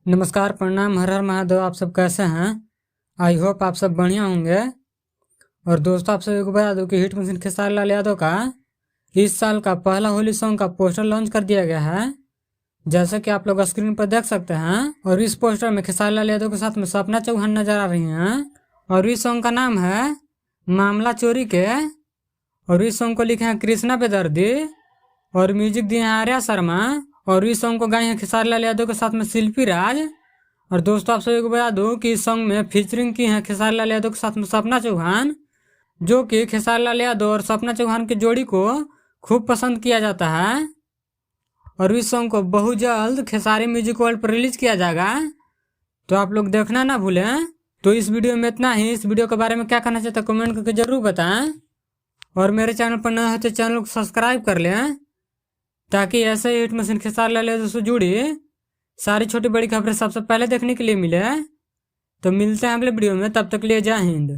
नमस्कार, प्रणाम, हर हर महादेव। आप सब कैसे हैं? आई होप आप सब बढ़िया होंगे। और दोस्तों, आप सभी को बता दूं कि हिट मशीन खेसारी लाल यादव का इस साल का पहला होली सॉन्ग का पोस्टर लॉन्च कर दिया गया है, जैसे कि आप लोग स्क्रीन पर देख सकते हैं। और इस पोस्टर में खेसारी लाल यादव के साथ में सपना चौहान नजर आ रही हैं। और इस सॉन्ग का नाम है मामला चोरी के। और इस सॉन्ग को लिखे हैं कृष्णा बेदर्दी और म्यूजिक दिए हैं आर्या शर्मा। और इस सॉन्ग को गाए हैं खेसारी लाल यादव के साथ में शिल्पी राज। और दोस्तों, आप सभी को बता दूं कि इस सॉन्ग में फीचरिंग की है खेसारी लाल यादव के साथ में सपना चौहान, जो कि खेसारी लाल यादव और सपना चौहान की जोड़ी को खूब पसंद किया जाता है। और इस सॉन्ग को बहुत जल्द खेसारी म्यूजिक वर्ल्ड पर रिलीज किया जाएगा, तो आप लोग देखना ना भूलें। तो इस वीडियो में इतना ही। इस वीडियो के बारे में क्या कहना चाहते हैं कमेंट करके जरूर बताएं। और मेरे चैनल पर नए हो तो चैनल को सब्सक्राइब कर लें, ताकि ऐसे ही हिट मशीन खेसारी लाल यादव से जुड़ी सारी छोटी बड़ी खबरें सबसे पहले देखने के लिए मिले। तो मिलते हैं अगले वीडियो में, तब तक के लिए जय हिंद।